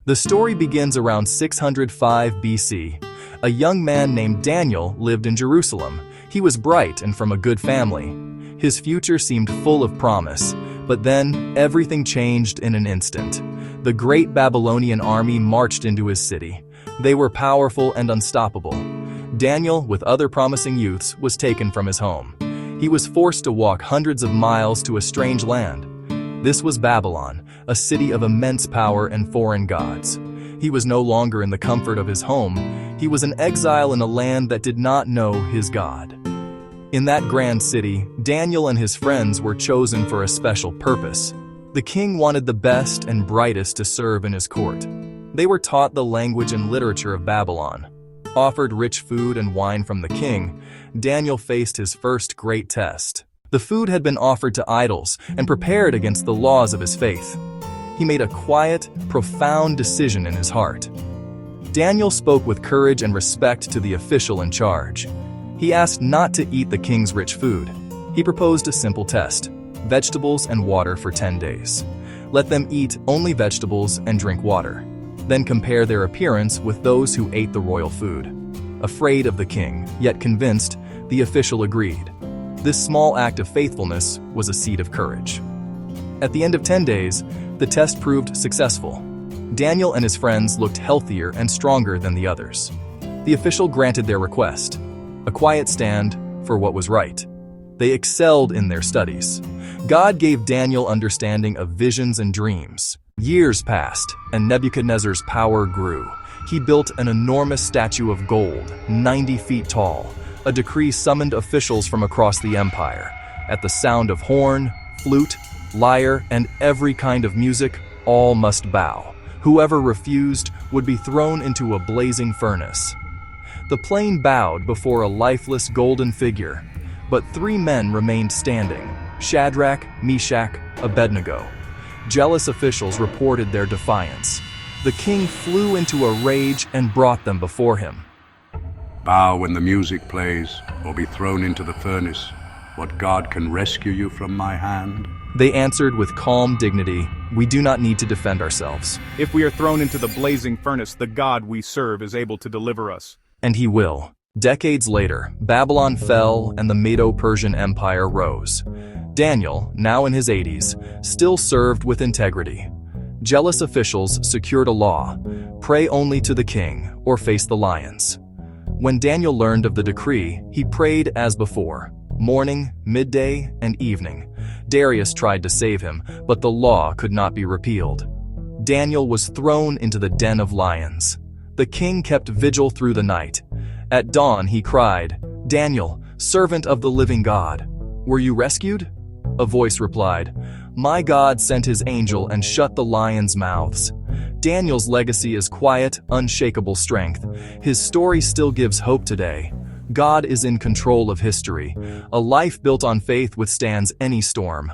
The story begins around 605 BC. A young man named Daniel lived in Jerusalem. He was bright and from a good family. His future seemed full of promise, but then everything changed in an instant. The great Babylonian army marched into his city. They were powerful and unstoppable. Daniel, with other promising youths, was taken from his home. He was forced to walk hundreds of miles to a strange land. This was Babylon, a city of immense power and foreign gods. He was no longer in the comfort of his home. He was an exile in a land that did not know his God. In that grand city, Daniel and his friends were chosen for a special purpose. The king wanted the best and brightest to serve in his court. They were taught the language and literature of Babylon. Offered rich food and wine from the king, Daniel faced his first great test. The food had been offered to idols and prepared against the laws of his faith. He made a quiet, profound decision in his heart. Daniel spoke with courage and respect to the official in charge. He asked not to eat the king's rich food. He proposed a simple test: vegetables and water for 10 days. Let them eat only vegetables and drink water. Then compare their appearance with those who ate the royal food. Afraid of the king, yet convinced, the official agreed. This small act of faithfulness was a seed of courage. At the end of 10 days, the test proved successful. Daniel and his friends looked healthier and stronger than the others. The official granted their request: a quiet stand for what was right. They excelled in their studies. God gave Daniel understanding of visions and dreams. Years passed, and Nebuchadnezzar's power grew. He built an enormous statue of gold, 90 feet tall. A decree summoned officials from across the empire. At the sound of horn, flute, lyre, and every kind of music, all must bow. Whoever refused would be thrown into a blazing furnace. The plain bowed before a lifeless golden figure, but 3 men remained standing: Shadrach, Meshach, Abednego. Jealous officials reported their defiance. The king flew into a rage and brought them before him. Bow when the music plays, or be thrown into the furnace. What god can rescue you from my hand? They answered with calm dignity, "We do not need to defend ourselves." If we are thrown into the blazing furnace, the God we serve is able to deliver us. And he will. Decades later, Babylon fell and the Medo-Persian Empire rose. Daniel, now in his 80s, still served with integrity. Jealous officials secured a law: pray only to the king or face the lions. When Daniel learned of the decree, he prayed as before, morning, midday, and evening. Darius tried to save him, but the law could not be repealed. Daniel was thrown into the den of lions. The king kept vigil through the night. At dawn he cried, "Daniel, servant of the living God, were you rescued?" A voice replied, "My God sent his angel and shut the lions' mouths." Daniel's legacy is quiet, unshakable strength. His story still gives hope today. God is in control of history. A life built on faith withstands any storm.